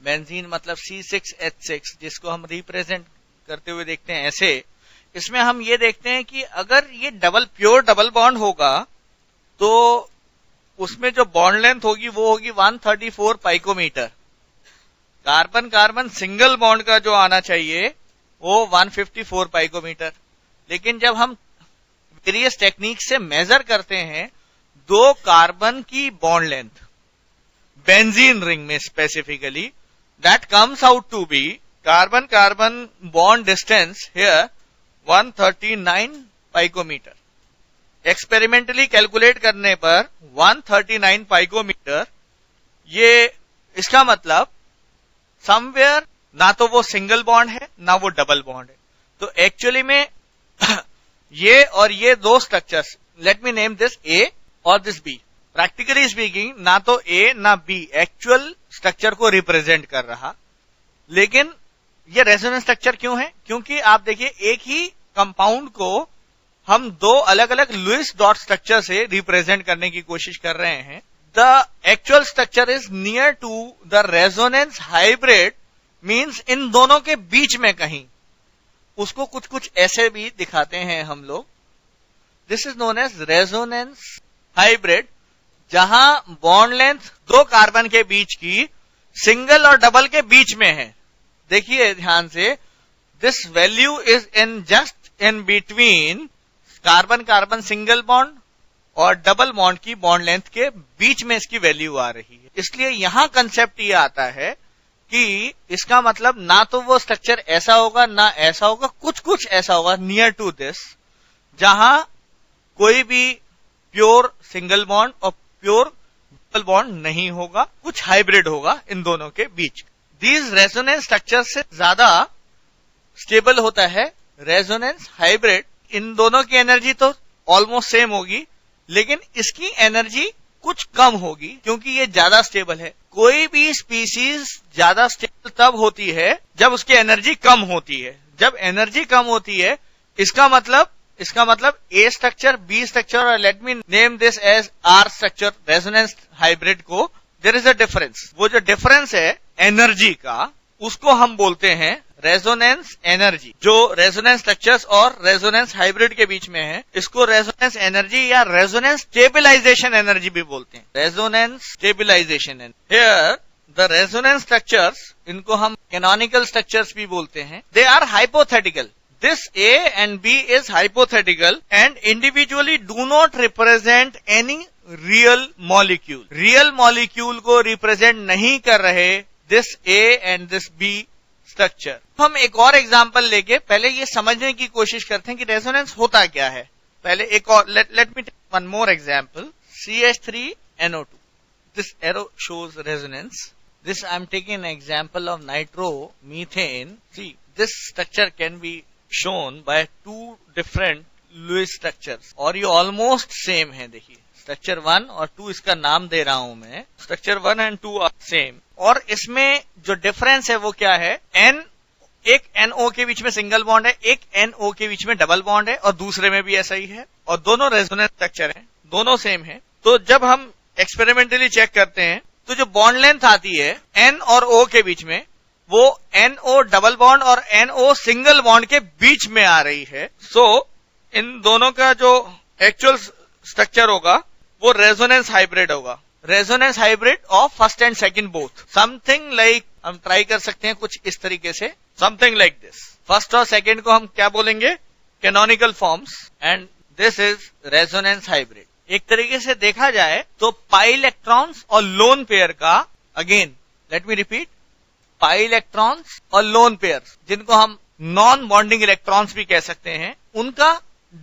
Benzene मतलब C6H6, जिसको हम रिप्रेजेंट करते हुए देखते हैं ऐसे। इसमें हम ये देखते हैं कि अगर ये प्योर डबल बॉन्ड होगा तो उसमें जो बॉन्ड लेंथ होगी वो होगी 134 पाइकोमीटर। कार्बन कार्बन सिंगल बॉन्ड का जो आना चाहिए वो 154 पाइकोमीटर। लेकिन जब हम वेरियस टेक्निक से मेजर करते हैं दो कार्बन की बॉन्ड लेंथ बेंजीन रिंग में specifically, that comes out to be carbon carbon bond distance here 139 picometre. Experimentally calculate करने पर 139 पाइकोमीटर, ये इसका मतलब समवेयर ना तो वो सिंगल बॉन्ड है ना वो डबल बॉन्ड है। तो एक्चुअली में ये और ये दो structures, let me name this A और दिस बी, प्रैक्टिकली स्पीकिंग ना तो ए ना बी एक्चुअल स्ट्रक्चर को रिप्रेजेंट कर रहा। लेकिन ये रेजोनेंस स्ट्रक्चर क्यों है? क्योंकि आप देखिए एक ही कंपाउंड को हम दो अलग अलग लुईस डॉट स्ट्रक्चर से रिप्रेजेंट करने की कोशिश कर रहे हैं। The actual structure is near to the resonance hybrid, means इन दोनों के बीच में कहीं। उसको कुछ कुछ ऐसे भी दिखाते हैं हम लोग। This is known as resonance hybrid, जहां बॉन्ड लेंथ दो कार्बन के बीच की सिंगल और डबल के बीच में है। देखिए ध्यान से, this value is in just in between carbon carbon single bond और डबल बॉन्ड की बॉन्ड लेंथ के बीच में इसकी वैल्यू आ रही है। इसलिए यहां कंसेप्ट ये आता है कि इसका मतलब ना तो वो स्ट्रक्चर ऐसा होगा ना ऐसा होगा, कुछ कुछ ऐसा होगा नियर टू दिस, जहां कोई भी प्योर सिंगल बॉन्ड और प्योर डबल बॉन्ड नहीं होगा, कुछ हाइब्रिड होगा इन दोनों के बीच। दीज रेजोनेंस स्ट्रक्चर से ज्यादा स्टेबल होता है रेजोनेंस हाइब्रिड। इन दोनों की एनर्जी तो ऑलमोस्ट सेम होगी, लेकिन इसकी एनर्जी कुछ कम होगी क्योंकि ये ज्यादा स्टेबल है। कोई भी स्पीसीज ज्यादा स्टेबल तब होती है जब उसकी एनर्जी कम होती है। जब एनर्जी कम होती है इसका मतलब ए स्ट्रक्चर, बी स्ट्रक्चर, और let me name this as R structure, resonance hybrid को, देयर इज अ डिफरेंस। वो जो डिफरेंस है एनर्जी का, उसको हम बोलते हैं रेजोनेंस एनर्जी। जो रेजोनेंस स्ट्रक्चर्स और रेजोनेंस हाइब्रिड के बीच में है, इसको रेजोनेंस एनर्जी या रेजोनेंस स्टेबिलाईजेशन एनर्जी भी बोलते हैं। Resonance stabilization energy. Here the resonance structures, इनको हम कैनोनिकल स्ट्रक्चर्स भी बोलते हैं। They are hypothetical. This A and B is hypothetical and individually do not represent any real molecule. Real molecule को represent नहीं कर रहे this A and this B structure. हम एक और एग्जाम्पल लेके पहले ये समझने की कोशिश करते हैं कि रेजोनेंस होता क्या है। पहले एक और let me take one more example. CH3NO2. This arrow shows resonance. This I am taking an example of nitromethane. See, this structure can be shown by two different Lewis structures और ये almost same है। देखिए structure 1 और 2, इसका नाम दे रहा हूं मैं। स्ट्रक्चर 1 and 2 आर सेम, और इसमें जो डिफरेंस है वो क्या है? एक NO के बीच में सिंगल बॉन्ड है, एक NO के बीच में डबल बॉन्ड है, और दूसरे में भी ऐसा ही है, और दोनों रेजोनेंस स्ट्रक्चर हैं, दोनों सेम है। तो जब हम एक्सपेरिमेंटली चेक करते हैं तो जो बॉन्ड लेंथ आती है N और O के बीच में, वो NO डबल बॉन्ड और NO सिंगल बॉन्ड के बीच में आ रही है। सो इन दोनों का जो एक्चुअल स्ट्रक्चर होगा वो रेजोनेंस हाइब्रिड होगा। Resonance hybrid of first and second both. Something like, हम ट्राई कर सकते हैं कुछ इस तरीके से, समथिंग लाइक दिस। फर्स्ट और सेकंड को हम क्या बोलेंगे? Canonical forms, and this is resonance hybrid. एक तरीके से देखा जाए तो पाई इलेक्ट्रॉन्स और लोन पेयर का, again let me repeat, pi electrons और लोन पेयर्स, जिनको हम नॉन बॉन्डिंग इलेक्ट्रॉन्स भी कह सकते हैं, उनका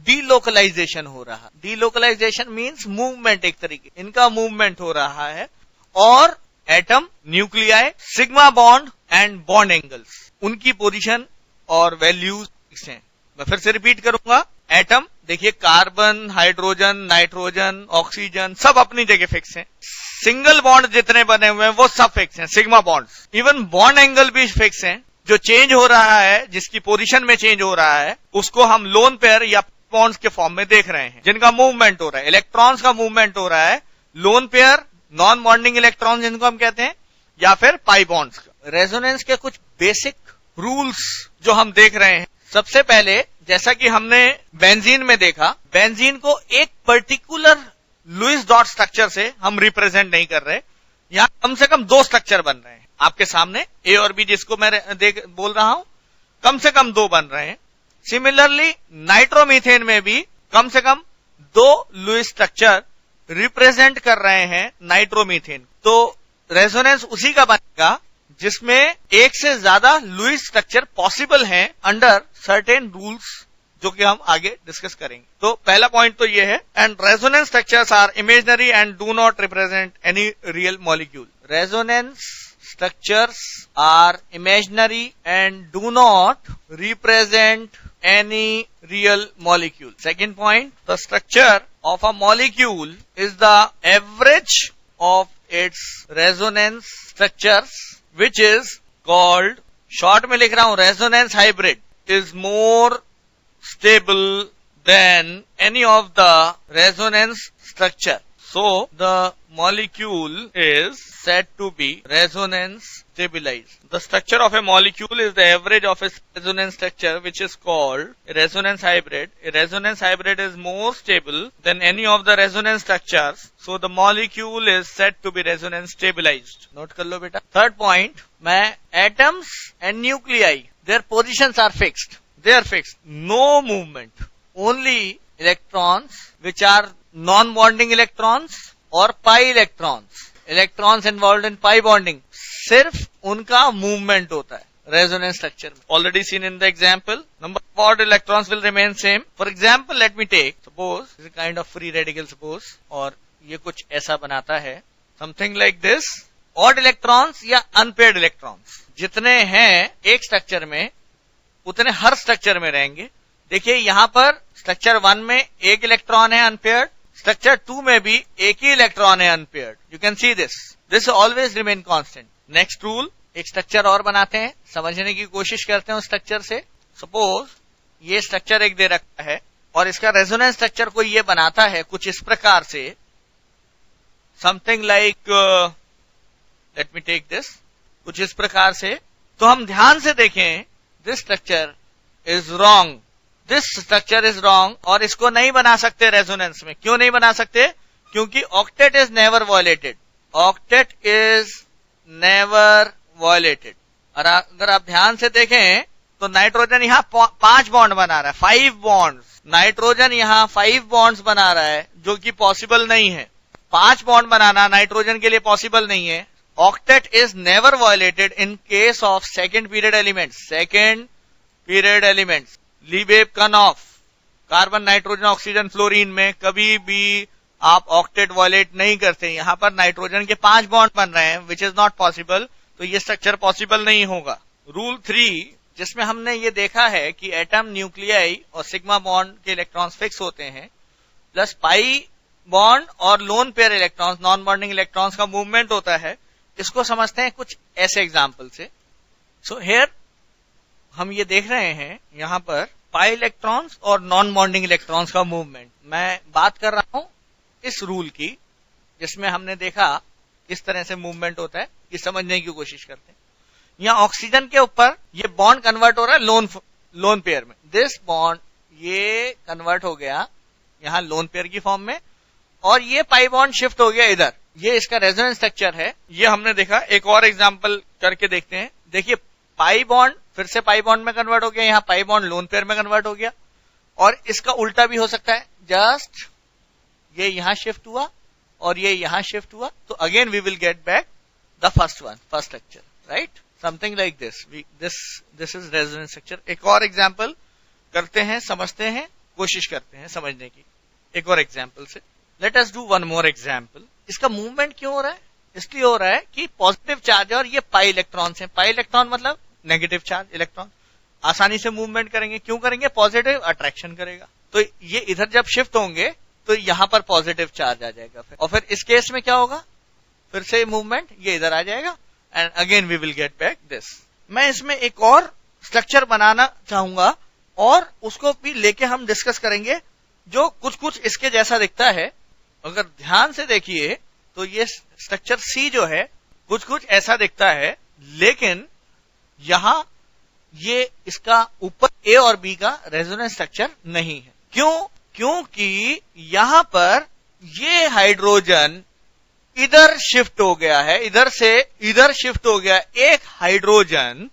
डीलोकलाइजेशन हो रहा। डीलोकलाइजेशन मींस मूवमेंट, एक तरीके इनका मूवमेंट हो रहा है। और atom, nuclei, sigma bond and bond angles, उनकी पोजीशन और वैल्यूज फिक्स हैं। मैं फिर से रिपीट करूंगा। एटम देखिए, कार्बन, हाइड्रोजन, नाइट्रोजन, ऑक्सीजन सब अपनी जगह फिक्स हैं। सिंगल बॉन्ड जितने बने हुए हैं वो सब फिक्स हैं, sigma bonds. Even bond angle भी फिक्स हैं। जो चेंज हो रहा है, जिसकी पोजीशन में चेंज हो रहा है, उसको हम लोन पेयर या बॉन्ड्स के फॉर्म में देख रहे हैं, जिनका मूवमेंट हो रहा है। इलेक्ट्रॉन्स का मूवमेंट हो रहा है, lone pair, non bonding electron जिनको हम कहते हैं, या फिर पाई बॉन्ड्स का। रेजोनेंस के कुछ बेसिक रूल्स जो हम देख रहे हैं। सबसे पहले, जैसा कि हमने बेंजीन में देखा, बेंजीन को एक पर्टिकुलर लुईस डॉट स्ट्रक्चर से हम रिप्रेजेंट नहीं कर रहे, यहां कम से कम 2 स्ट्रक्चर बन रहे हैं आपके सामने, ए और बी जिसको मैं बोल रहा हूं, कम से कम 2 बन रहे हैं। सिमिलरली नाइट्रोमीथेन में भी कम से कम 2 लुईस स्ट्रक्चर रिप्रेजेंट कर रहे हैं नाइट्रोमीथेन। तो रेजोनेंस उसी का बनेगा जिसमें एक से ज्यादा लुईस स्ट्रक्चर पॉसिबल हैं अंडर सर्टेन रूल्स, जो कि हम आगे डिस्कस करेंगे। तो पहला पॉइंट तो ये है, and resonance structures are imaginary and do not represent any real molecule. Resonance structures are imaginary and do not represent any real molecule. Second point, the structure of a molecule is the average of its resonance structures, which is called, short में लिख रहा हूं, resonance hybrid is more stable than any of the resonance structure. So the molecule is said to be resonance stabilized. The structure of a molecule is the average of its resonance structure, which is called a resonance hybrid. A resonance hybrid is more stable than any of the resonance structures, so the molecule is said to be resonance stabilized. Note कर लो बेटा। Third point, मैं atoms and nuclei, their positions are fixed. They are fixed. No movement. Only electrons, which are non-bonding electrons और pi electrons, electrons involved in pi bonding, सिर्फ उनका movement होता है resonance structure में। Already seen in the example, number of electrons will remain same. For example, let me take suppose is a kind of free radical suppose, और ये कुछ ऐसा बनाता है, something like this. Odd electrons या unpaired electrons जितने हैं एक स्ट्रक्चर में, उतने हर स्ट्रक्चर में रहेंगे। देखिए यहां पर स्ट्रक्चर 1 में एक इलेक्ट्रॉन है अनपेयर्ड, स्ट्रक्चर 2 में भी एक ही इलेक्ट्रॉन है unpaired. You can see this always remain constant. Next rule, एक स्ट्रक्चर और बनाते हैं, समझने की कोशिश करते हैं उस स्ट्रक्चर से। सपोज ये स्ट्रक्चर एक दे रखा है और इसका रेजोनेंस स्ट्रक्चर को ये बनाता है कुछ इस प्रकार से, something like, let me take this, कुछ इस प्रकार से। तो हम ध्यान से देखें, this structure is wrong, this structure is wrong, और इसको नहीं बना सकते रेजोनेंस में। क्यों नहीं बना सकते? क्योंकि octet is never violated. Octet is never violated. और अगर आप ध्यान से देखें तो नाइट्रोजन यहां 5 बॉन्ड बना रहा है, 5 बॉन्ड्स। नाइट्रोजन यहां 5 बॉन्ड्स बना रहा है, जो कि पॉसिबल नहीं है। 5 बॉन्ड बनाना नाइट्रोजन के लिए पॉसिबल नहीं है। Octet is never violated in case of second period elements. Second period elements, लीबेब कनॉफ, कार्बन, नाइट्रोजन, ऑक्सीजन, फ्लोरीन में कभी भी आप ऑक्टेट वायलेट नहीं करते। यहां पर नाइट्रोजन के 5 बॉन्ड बन रहे हैं, विच इज नॉट पॉसिबल, तो ये स्ट्रक्चर पॉसिबल नहीं होगा। रूल 3, जिसमें हमने ये देखा है कि एटम, न्यूक्लियाई और सिग्मा बॉन्ड के इलेक्ट्रॉन्स फिक्स होते हैं, प्लस पाई बॉन्ड और lone pair electrons, non bonding electrons का मूवमेंट होता है। इसको समझते हैं कुछ ऐसे एग्जाम्पल से। सो हियर हम ये देख रहे हैं यहां पर पाई इलेक्ट्रॉन्स और नॉन बॉन्डिंग इलेक्ट्रॉन्स का मूवमेंट। मैं बात कर रहा हूं इस रूल की, जिसमें हमने देखा किस तरह से मूवमेंट होता है, ये समझने की कोशिश करते हैं। यहां ऑक्सीजन के ऊपर ये बॉन्ड कन्वर्ट हो रहा है लोन पेयर में। दिस बॉन्ड ये कन्वर्ट हो गया यहां लोन पेयर की फॉर्म में, और ये पाई बॉन्ड शिफ्ट हो गया इधर। ये इसका रेजोनेंस स्ट्रक्चर है, ये हमने देखा। एक और एग्जांपल करके देखते हैं। देखिए पाई बॉन्ड फिर से पाई बॉन्ड में कन्वर्ट हो गया, यहां पाई बॉन्ड लोन पेयर में कन्वर्ट हो गया, और इसका उल्टा भी हो सकता है। जस्ट ये यहां शिफ्ट हुआ और ये यहां शिफ्ट हुआ, तो again we will get back the first one, first structure, right? Something like this. This is resonance structure. एक और एग्जांपल करते हैं, समझते हैं, कोशिश करते हैं समझने की एक और एग्जांपल से। Let us do one more example. इसका मूवमेंट क्यों हो रहा है? इसलिए हो रहा है कि पॉजिटिव चार्ज है और ये पाई इलेक्ट्रॉन्स हैं। पाई इलेक्ट्रॉन मतलब नेगेटिव चार्ज इलेक्ट्रॉन, आसानी से मूवमेंट करेंगे। क्यों करेंगे? पॉजिटिव अट्रैक्शन करेगा। तो ये इधर जब शिफ्ट होंगे तो यहां पर पॉजिटिव चार्ज आ जाएगा फिर, और फिर इस केस में क्या होगा? फिर से मूवमेंट ये इधर आ जाएगा, and again we will get back this. मैं इसमें एक और स्ट्रक्चर बनाना चाहूंगा और उसको भी लेके हम डिस्कस करेंगे, जो कुछ कुछ इसके जैसा दिखता है। अगर ध्यान से देखिए तो ये स्ट्रक्चर सी जो है कुछ कुछ ऐसा दिखता है, लेकिन यहां ये इसका ऊपर ए और बी का रेजोनेंस स्ट्रक्चर नहीं है। क्यों? क्योंकि यहां पर ये हाइड्रोजन इधर शिफ्ट हो गया है, इधर से इधर शिफ्ट हो गया एक हाइड्रोजन।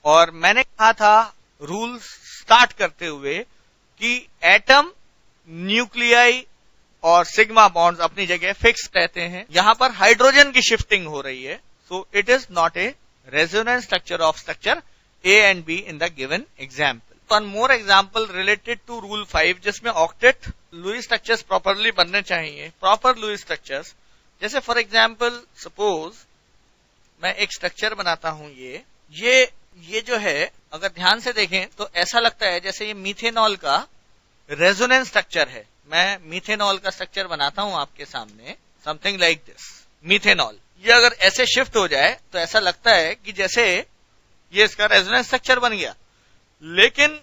और मैंने कहा था रूल स्टार्ट करते हुए कि एटम, न्यूक्लियाई और सिग्मा बॉन्ड्स अपनी जगह फिक्स रहते हैं, यहां पर हाइड्रोजन की शिफ्टिंग हो रही है। So it is not a resonance structure of structure A and B in the given example. One more example related to rule 5 जिसमें octet Lewis structures properly बनने चाहिए। proper Lewis structures जैसे for example suppose मैं एक structure बनाता हूं, ये जो है अगर ध्यान से देखें तो ऐसा लगता है जैसे ये मीथेनॉल का रेजोनेंस स्ट्रक्चर है। मैं मीथेनॉल का स्ट्रक्चर बनाता हूं आपके सामने, समथिंग लाइक दिस। मीथेनॉल ये अगर ऐसे शिफ्ट हो जाए तो ऐसा लगता है कि जैसे ये इसका रेजोनेंस स्ट्रक्चर बन गया। लेकिन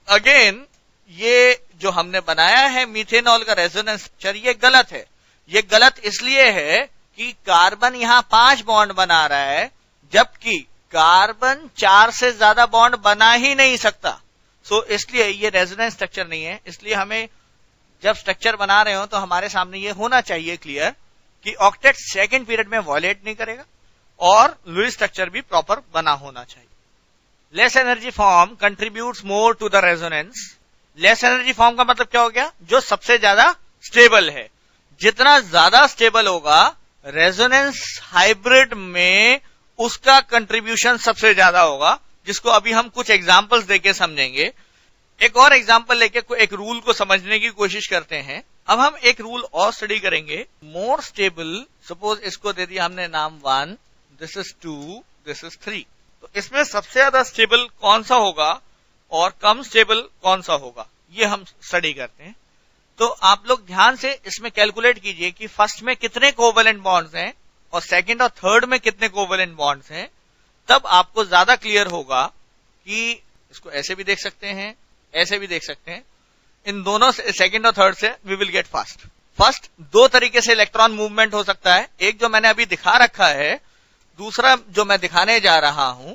अगेन ये जो हमने बनाया है मीथेनॉल का रेजोनेंस स्ट्रक्चर, ये गलत है। ये गलत इसलिए है कि कार्बन यहां 5 बॉन्ड बना रहा है, जबकि कार्बन 4 से ज्यादा बॉन्ड बना ही नहीं सकता। सो इसलिए ये रेजोनेंस स्ट्रक्चर नहीं है। इसलिए हमें जब स्ट्रक्चर बना रहे हो तो हमारे सामने ये होना चाहिए क्लियर कि ऑक्टेट सेकेंड पीरियड में वॉयलेट नहीं करेगा और लुईस स्ट्रक्चर भी प्रॉपर बना होना चाहिए। Less energy form contributes more to the resonance. Less energy form का मतलब क्या हो गया? जो सबसे ज्यादा स्टेबल है। जितना ज्यादा स्टेबल होगा रेजोनेंस हाइब्रिड में उसका कंट्रीब्यूशन सबसे ज्यादा होगा, जिसको अभी हम कुछ एग्जांपल्स देके समझेंगे। एक और एग्जांपल लेके एक रूल को समझने की कोशिश करते हैं। अब हम एक रूल और स्टडी करेंगे, मोर स्टेबल। सपोज इसको दे दिया हमने नाम 1, दिस इज 2, दिस इज 3। तो इसमें सबसे ज्यादा स्टेबल कौन सा होगा और कम स्टेबल कौन सा होगा, ये हम स्टडी करते हैं। तो आप लोग ध्यान से इसमें कैलकुलेट कीजिए कि फर्स्ट में कितने कोवेलेंट बॉन्ड्स हैं और सेकंड और थर्ड में कितने कोवेलेंट बॉन्ड्स हैं। तब आपको ज्यादा क्लियर होगा कि इसको ऐसे भी देख सकते हैं, ऐसे भी देख सकते हैं। इन दोनों से सेकंड और थर्ड से वी विल गेट फर्स्ट। दो तरीके से इलेक्ट्रॉन मूवमेंट हो सकता है। एक जो मैंने अभी दिखा रखा है, दूसरा जो मैं दिखाने जा रहा हूं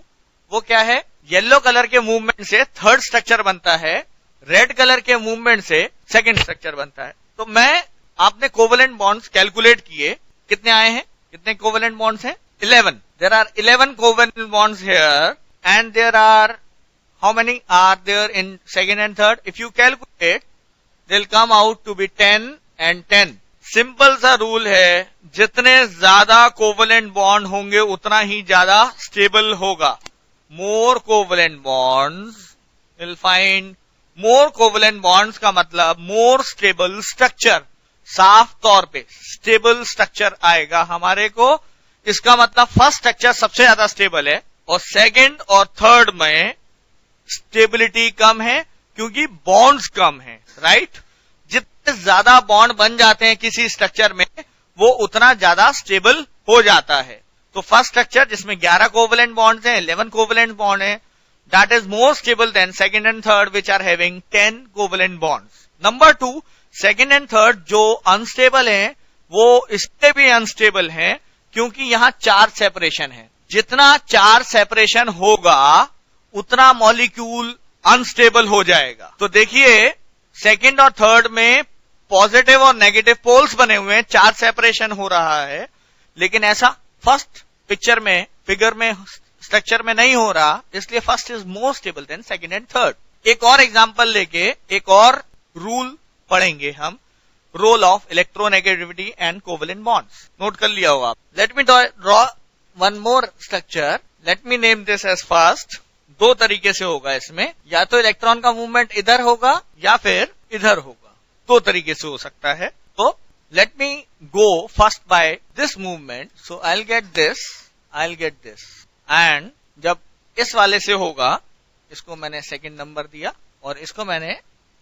वो क्या है? येलो कलर के मूवमेंट से थर्ड स्ट्रक्चर बनता है, रेड कलर के मूवमेंट से सेकंड स्ट्रक्चर बनता है। तो आपने कोवेलेंट बॉन्ड्स कैलकुलेट किए, कितने आए हैं? कितने कोवेलेंट बॉन्ड्स हैं? 11। There are 11 covalent bonds here and there are how many are there in second and third? If you calculate, they'll come out to be 10 and 10. Simple सा rule है, जितने ज्यादा कोवेलेंट बॉन्ड होंगे उतना ही ज्यादा stable होगा। More covalent bonds will find more covalent bonds का मतलब मोर स्टेबल स्ट्रक्चर। साफ तौर पे स्टेबल स्ट्रक्चर आएगा हमारे को। इसका मतलब फर्स्ट स्ट्रक्चर सबसे ज्यादा स्टेबल है और सेकंड और थर्ड में स्टेबिलिटी कम है क्योंकि बॉन्ड्स कम है, राइट? जितने ज्यादा बॉन्ड बन जाते हैं किसी स्ट्रक्चर में वो उतना ज्यादा स्टेबल हो जाता है। तो फर्स्ट स्ट्रक्चर जिसमें 11 कोवेलेंट बॉन्ड्स हैं, 11 कोवेलेंट बॉन्ड है, that is more stable than second and third which are having 10 covalent bonds. Number 2, second and third जो अनस्टेबल हैं वो इससे भी अनस्टेबल हैं क्योंकि यहां चार्ज सेपरेशन है। जितना चार्ज सेपरेशन होगा उतना मॉलिक्यूल अनस्टेबल हो जाएगा। तो देखिए सेकंड और थर्ड में पॉजिटिव और नेगेटिव पोल्स बने हुए हैं, चार्ज सेपरेशन हो रहा है, लेकिन ऐसा फर्स्ट फिगर में स्ट्रक्चर में नहीं हो रहा, इसलिए first is more stable than second and third. एक और एग्जांपल लेके एक और रूल पढ़ेंगे हम, role of electronegativity and covalent bonds. Note कर लिया होगा आप। Let me draw one more structure, let me name this as first. दो तरीके से होगा इसमें, या तो इलेक्ट्रॉन का मूवमेंट इधर होगा या फिर इधर होगा, दो तरीके से हो सकता है। तो let me go first by this movement, so I will get this and जब इस वाले से होगा, इसको मैंने सेकंड नंबर दिया और इसको मैंने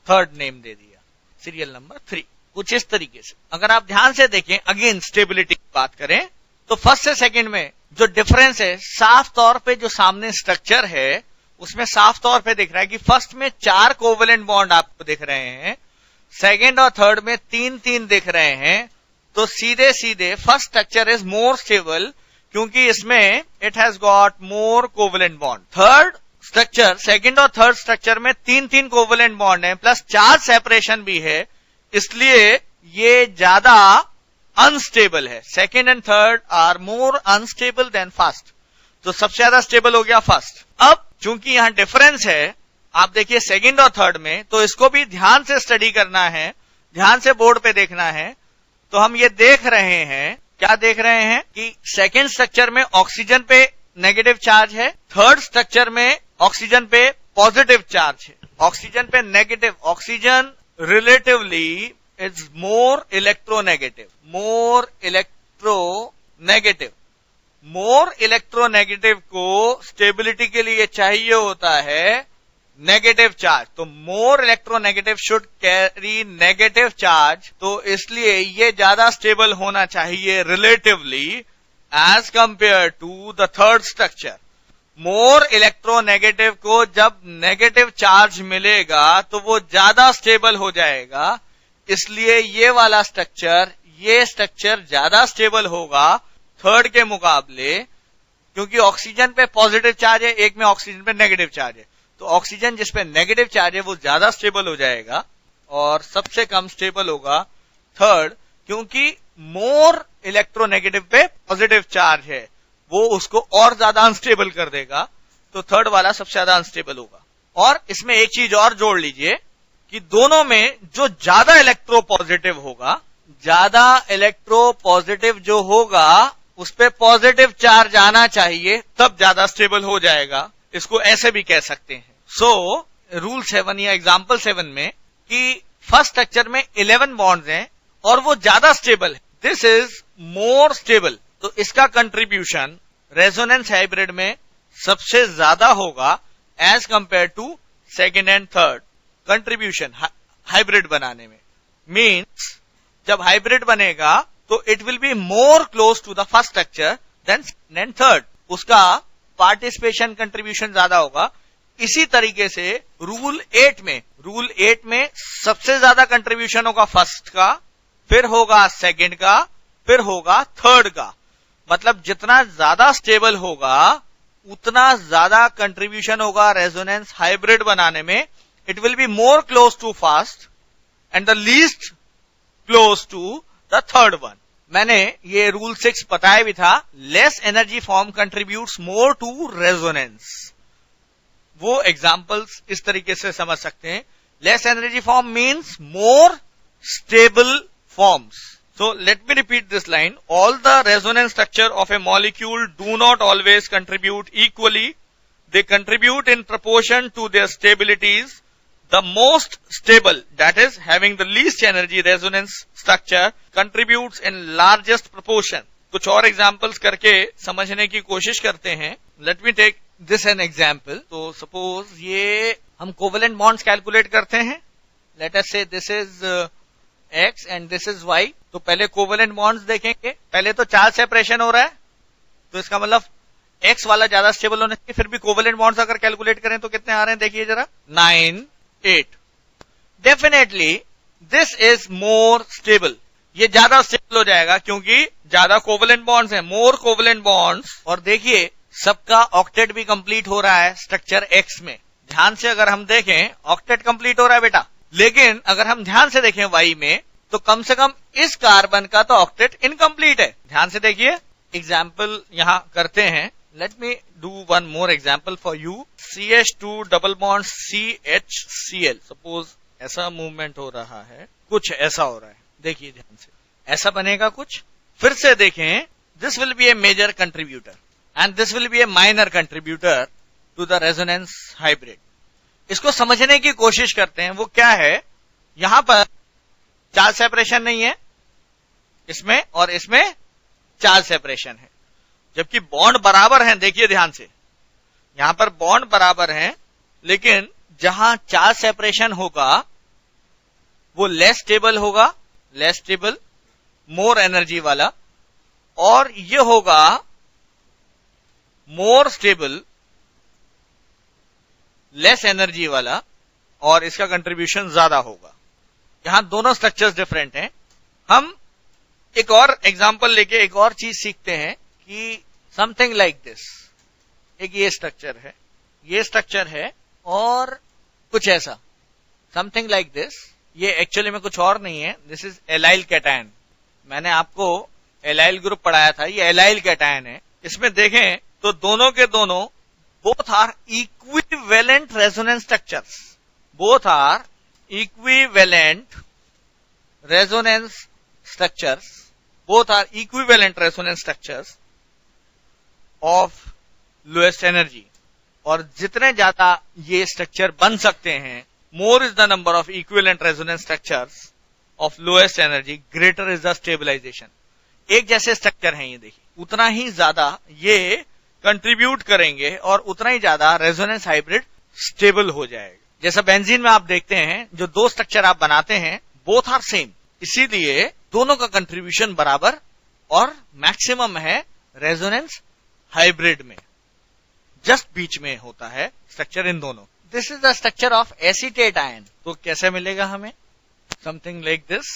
थर्ड नेम दे दिया, सीरियल नंबर 3। कुछ इस तरीके से। अगर आप ध्यान से देखें, अगेन स्टेबिलिटी की बात करें तो फर्स्ट से सेकंड में जो डिफरेंस है, साफ तौर पे जो सामने स्ट्रक्चर है उसमें साफ तौर पे दिख रहा है कि फर्स्ट में 4 कोवेलेंट बॉन्ड आपको दिख रहे हैं, सेकंड और थर्ड में 3-3 दिख रहे हैं। तो सीधे सीधे first structure is more stable क्योंकि इसमें it has got more covalent bond. Third structure, second और थर्ड स्ट्रक्चर में 3 कोवेलेंट बॉन्ड है प्लस चार्ज सेपरेशन भी है, इसलिए ये ज्यादा अनस्टेबल है। Second and third are more unstable than first, तो सबसे ज्यादा स्टेबल हो गया फर्स्ट। अब चूंकि यहां डिफरेंस है, आप देखिए सेकंड और थर्ड में, तो इसको भी ध्यान से स्टडी करना है, ध्यान से बोर्ड पे देखना है। तो हम ये देख रहे हैं, क्या देख रहे हैं कि सेकंड स्ट्रक्चर में ऑक्सीजन पे नेगेटिव चार्ज है, थर्ड स्ट्रक्चर में ऑक्सीजन पे पॉजिटिव चार्ज है। ऑक्सीजन पे negative, oxygen relatively is more electronegative, more electronegative. More electronegative को स्टेबिलिटी के लिए चाहिए होता है नेगेटिव चार्ज, तो more electronegative should carry negative charge, तो इसलिए ये ज्यादा स्टेबल होना चाहिए relatively as compare to the third structure. More electronegative को जब नेगेटिव चार्ज मिलेगा तो वो ज्यादा स्टेबल हो जाएगा, इसलिए ये वाला स्ट्रक्चर, ये स्ट्रक्चर ज्यादा स्टेबल होगा थर्ड के मुकाबले, क्योंकि ऑक्सीजन पे पॉजिटिव चार्ज है, एक में ऑक्सीजन पे नेगेटिव चार्ज है, तो ऑक्सीजन जिस पे नेगेटिव चार्ज है वो ज्यादा स्टेबल हो जाएगा और सबसे कम स्टेबल होगा थर्ड, क्योंकि मोर इलेक्ट्रोनेगेटिव पे पॉजिटिव चार्ज है, वो उसको और ज्यादा अनस्टेबल कर देगा, तो थर्ड वाला सबसे ज्यादा अनस्टेबल होगा। और इसमें एक चीज और जोड़ लीजिए कि दोनों में जो ज्यादा इलेक्ट्रो पॉजिटिव होगा, ज्यादा इलेक्ट्रो पॉजिटिव जो होगा उस पे पॉजिटिव चार्ज आना चाहिए, तब ज्यादा स्टेबल हो जाएगा। इसको ऐसे भी कह सकते हैं। सो रूल 7 या एग्जाम्पल 7 में कि फर्स्ट स्ट्रक्चर में 11 बॉन्ड्स हैं और वो ज्यादा स्टेबल है, दिस इज मोर स्टेबल, तो इसका कंट्रीब्यूशन रेजोनेंस हाइब्रिड में सबसे ज्यादा होगा as compare to second and third contribution hybrid बनाने में। मीन्स जब हाइब्रिड बनेगा तो it will be more close to the first structure than third, उसका पार्टिसिपेशन कंट्रीब्यूशन ज्यादा होगा। इसी तरीके से रूल 8 में सबसे ज्यादा कंट्रीब्यूशन होगा फर्स्ट का, फिर होगा सेकंड का, फिर होगा थर्ड का। मतलब जितना ज्यादा स्टेबल होगा उतना ज्यादा कंट्रीब्यूशन होगा रेजोनेंस हाइब्रिड बनाने में। It will be more close to first and the least close to the third one. मैंने ये रूल 6 बताया भी था, less energy form contributes more to resonance. वो एग्जांपल्स इस तरीके से समझ सकते हैं, less energy form means more stable forms. So let me repeat this line. All the resonance structure of a molecule do not always contribute equally. They contribute in proportion to their stabilities. The most stable, that is having the least energy resonance structure, contributes in largest proportion. कुछ और examples करके समझने की कोशिश करते हैं. Let me take this an example. तो suppose ये हम covalent bonds calculate करते हैं. Let us say this is X and this is Y. तो पहले कोवेलेंट बॉन्ड्स देखेंगे। पहले तो चार्ज सेपरेशन हो रहा है, तो इसका मतलब X वाला ज्यादा स्टेबल होना चाहिए। फिर भी कोवेलेंट बॉन्ड्स अगर कैलकुलेट करें तो कितने आ रहे हैं देखिए जरा, 9, 8। Definitely this is more stable, ये ज्यादा स्टेबल हो जाएगा क्योंकि ज्यादा कोवेलेंट बॉन्ड्स हैं, मोर कोवेलेंट बॉन्ड्स। और देखिए सबका ऑक्टेट भी कंप्लीट हो रहा है स्ट्रक्चर X में। ध्यान से अगर हम देखें ऑक्टेट कंप्लीट हो रहा है बेटा, लेकिन अगर हम ध्यान से देखें Y में तो कम से कम इस कार्बन का तो ऑक्टेट इनकम्प्लीट है। ध्यान से देखिए, एग्जाम्पल यहां करते हैं। Let me do one more example for you. CH2 double bond CHCl, suppose ऐसा मूवमेंट हो रहा है, कुछ ऐसा हो रहा है, देखिए ध्यान से, ऐसा बनेगा कुछ। फिर से देखें, this will be a major contributor and this will be a minor contributor to the resonance hybrid. इसको समझने की कोशिश करते हैं। वो क्या है, यहां पर चार्ज सेपरेशन नहीं है, इसमें और इसमें चार्ज सेपरेशन है, जबकि बॉन्ड बराबर हैं। देखिए ध्यान से, यहां पर बॉन्ड बराबर हैं, लेकिन जहां चार्ज सेपरेशन होगा वो लेस स्टेबल होगा, लेस स्टेबल, मोर एनर्जी वाला, और ये होगा मोर स्टेबल, लेस एनर्जी वाला, और इसका कंट्रीब्यूशन ज्यादा होगा। यहां दोनों स्ट्रक्चर्स डिफरेंट हैं। हम एक और एग्जांपल लेके एक और चीज सीखते हैं कि समथिंग लाइक दिस। एक ये स्ट्रक्चर है और कुछ ऐसा, समथिंग लाइक दिस। ये एक्चुअली में कुछ और नहीं है, दिस इज एलाइल कैटायन। मैंने आपको एलाइल ग्रुप पढ़ाया था, ये एलाइल कैटायन है। इसमें देखें तो दोनों के दोनों both are equivalent resonance structures, both are equivalent resonance structures, both are equivalent resonance structures of lowest energy। और जितने ज्यादा ये स्ट्रक्चर बन सकते हैं, more is the number of equivalent resonance structures of lowest energy, greater is the stabilization। एक जैसे structure हैं ये देखिए, उतना ही ज्यादा ये कंट्रीब्यूट करेंगे और उतना ही ज्यादा रेजोनेंस हाइब्रिड स्टेबल हो जाएगा। जैसा बेंजीन में आप देखते हैं, जो दो स्ट्रक्चर आप बनाते हैं, बोथ आर सेम, इसीलिए दोनों का कंट्रीब्यूशन बराबर और मैक्सिमम है रेजोनेंस हाइब्रिड में, जस्ट बीच में होता है स्ट्रक्चर इन दोनों। This is the structure of acetate ion. तो कैसे मिलेगा हमें? समथिंग लाइक दिस,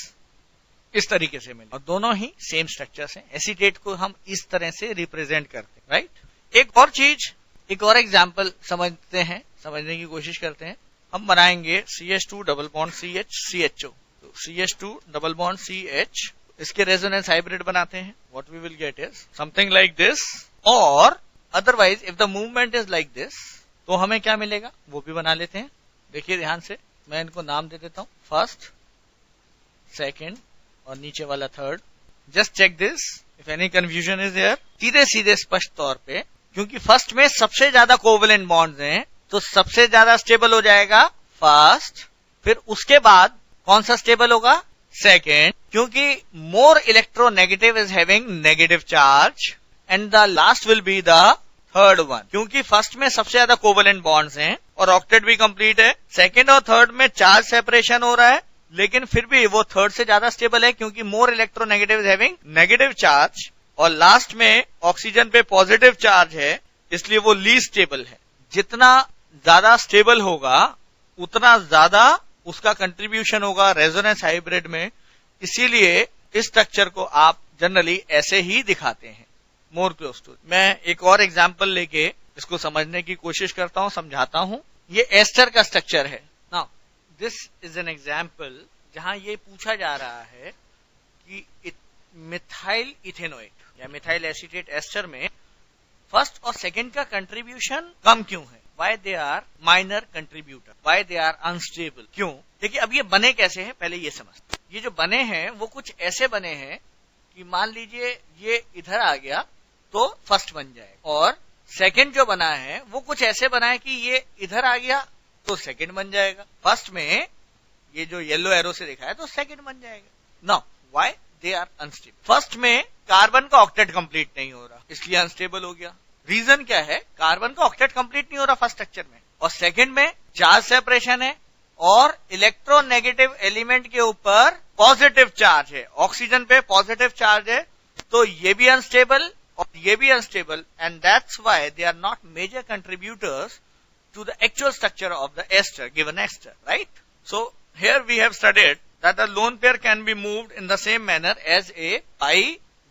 इस तरीके से मिलेगा। और दोनों ही सेम स्ट्रक्चर्स हैं। एसीटेट को हम इस तरह से रिप्रेजेंट करते हैं, राइट। एक और चीज, एक और एग्जाम्पल समझने की कोशिश करते हैं। हम बनाएंगे CH2 double bond CH CHO, CH2 double bond CH, इसके रेजोनेंस हाइब्रिड बनाते हैं। What we will get is something like this, और otherwise if the movement is like this, तो हमें क्या मिलेगा वो भी बना लेते हैं। देखिए ध्यान से, मैं इनको नाम दे देता हूं, फर्स्ट, सेकंड और नीचे वाला third. Just check this if any confusion is there. सीधे सीधे स्पष्ट तौर पे, क्योंकि फर्स्ट में सबसे ज्यादा कोवेलेंट बॉन्ड्स हैं, तो सबसे ज्यादा स्टेबल हो जाएगा फर्स्ट, फिर उसके बाद कौन सा स्टेबल होगा? सेकेंड, क्योंकि more electronegative is having negative charge, and the last will be the third one, क्योंकि फर्स्ट में सबसे ज्यादा कोवेलेंट बॉन्ड्स हैं और ऑक्टेट भी कंप्लीट है। सेकेंड और थर्ड में चार्ज सेपरेशन हो रहा है, लेकिन फिर भी वो थर्ड से ज्यादा स्टेबल है, क्योंकि more electronegative is having negative charge, और लास्ट में ऑक्सीजन पे पॉजिटिव चार्ज है, इसलिए वो लीस्ट स्टेबल है। जितना ज्यादा स्टेबल होगा उतना ज्यादा उसका कंट्रीब्यूशन होगा रेजोनेंस हाइब्रिड में, इसीलिए इस स्ट्रक्चर को आप जनरली ऐसे ही दिखाते हैं, मोर क्लोज टू। मैं एक और एग्जांपल लेके इसको समझने की कोशिश करता हूं, समझाता हूं। ये एस्टर का स्ट्रक्चर है। Now this is an example जहां ये पूछा जा रहा है कि मिथाइल इथेनोएट या मिथाइल एसीटेट एस्टर में फर्स्ट और सेकंड का कंट्रीब्यूशन कम क्यों है? Why they are minor contributor? Why they are unstable? क्यों? देखिए अब ये बने कैसे हैं, पहले ये समझते। ये जो बने हैं वो कुछ ऐसे बने हैं कि मान लीजिए ये इधर आ गया तो फर्स्ट बन जाएगा, और सेकंड जो बना है वो कुछ ऐसे बना है कि ये इधर आ गया तो सेकंड बन जाएगा। फर्स्ट में ये जो येलो एरो से दिखा है तो सेकंड बन जाएगा। Now why they are unstable? First में कार्बन का ऑक्टेट कंप्लीट नहीं हो रहा, इसलिए अनस्टेबल हो गया। रीजन क्या है? कार्बन का ऑक्टेट कंप्लीट नहीं हो रहा फर्स्ट स्ट्रक्चर में, और सेकंड में चार्ज सेपरेशन है और इलेक्ट्रोनेगेटिव एलिमेंट के ऊपर पॉजिटिव चार्ज है, ऑक्सीजन पे पॉजिटिव चार्ज है, तो ये भी अनस्टेबल और ये भी unstable, and that's why they are not major contributors to the actual structure of the ester, given ester, right? So here we have studied that the lone pair can be moved in the same manner as a pi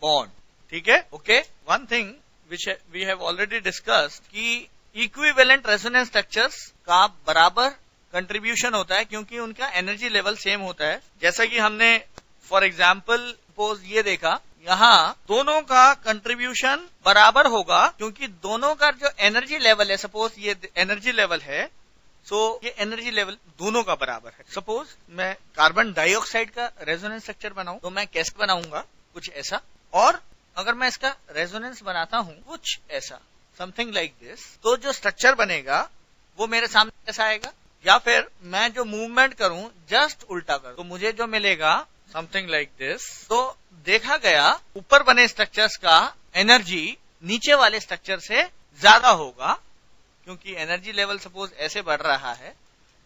bond. ठीक है? Okay. One thing which we have already discussed कि equivalent resonance structures का बराबर contribution होता है, क्योंकि उनका energy level same होता है। जैसा कि हमने फॉर एग्जाम्पल सपोज ये देखा, यहाँ दोनों का कंट्रीब्यूशन बराबर होगा, क्योंकि दोनों का जो एनर्जी लेवल है, सपोज ये एनर्जी लेवल है, सो ये एनर्जी लेवल दोनों का बराबर है। सपोज मैं कार्बन डाइऑक्साइड का रेजोनेंस स्ट्रक्चर बनाऊं तो मैं कैसे बनाऊंगा? कुछ ऐसा, और अगर मैं इसका रेजोनेंस बनाता हूं कुछ ऐसा, समथिंग लाइक दिस, तो जो स्ट्रक्चर बनेगा वो मेरे सामने कैसा आएगा? या फिर मैं जो मूवमेंट करूं जस्ट उल्टा करूं तो मुझे जो मिलेगा समथिंग लाइक दिस। तो देखा गया ऊपर बने स्ट्रक्चर्स का एनर्जी नीचे वाले स्ट्रक्चर से ज्यादा होगा, क्योंकि एनर्जी लेवल सपोज ऐसे बढ़ रहा है,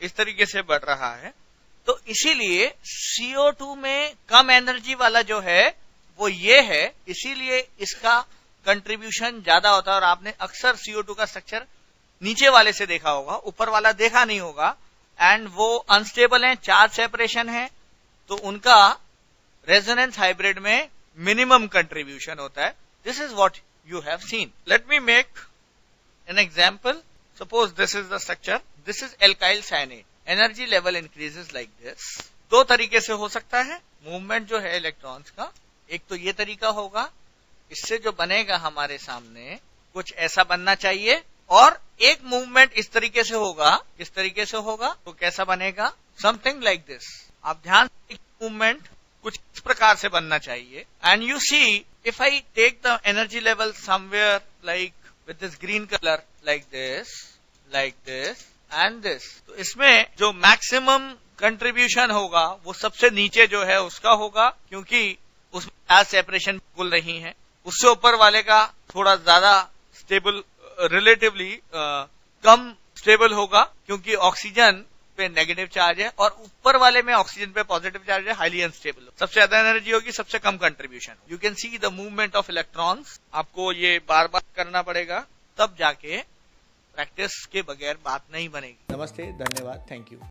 इस तरीके से बढ़ रहा है, तो इसीलिए CO2 में कम एनर्जी वाला जो है वो ये है, इसीलिए इसका कंट्रीब्यूशन ज्यादा होता है। और आपने अक्सर CO2 का स्ट्रक्चर नीचे वाले से देखा होगा, ऊपर वाला देखा नहीं होगा, एंड वो अनस्टेबल है, चार्ज सेपरेशन है, तो उनका रेजोनेंस हाइब्रिड में मिनिमम कंट्रीब्यूशन होता है। This is what you have seen. Let me make an example. Suppose this is the structure. This is alkyl cyanide. Energy level increases like this. दो तरीके से हो सकता है मूवमेंट जो है इलेक्ट्रॉन्स का. एक तो ये तरीका होगा, इससे जो बनेगा हमारे सामने कुछ ऐसा बनना चाहिए, और एक मूवमेंट इस तरीके से होगा. किस तरीके से होगा तो कैसा बनेगा? Something like this. आप ध्यान से, मूवमेंट कुछ इस प्रकार से बनना चाहिए. And you see, if I take the energy level somewhere like with this green colour, like this and this, तो इसमें जो मैक्सिमम कंट्रीब्यूशन होगा वो सबसे नीचे जो है उसका होगा, क्योंकि उसमें चार्ज सेपरेशन बिल्कुल नहीं है. उससे ऊपर वाले का थोड़ा ज्यादा स्टेबल, रिलेटिवली कम स्टेबल होगा, क्योंकि ऑक्सीजन पे नेगेटिव चार्ज है, और ऊपर वाले में ऑक्सीजन पे पॉजिटिव चार्ज है, हाईली अनस्टेबल. सबसे ज्यादा एनर्जी होगी, सबसे कम contribution. You can see the movement of electrons. आपको ये बार बार करना पड़ेगा, तब जाके प्रैक्टिस के बगैर बात नहीं बनेगी. नमस्ते, धन्यवाद, थैंक यू.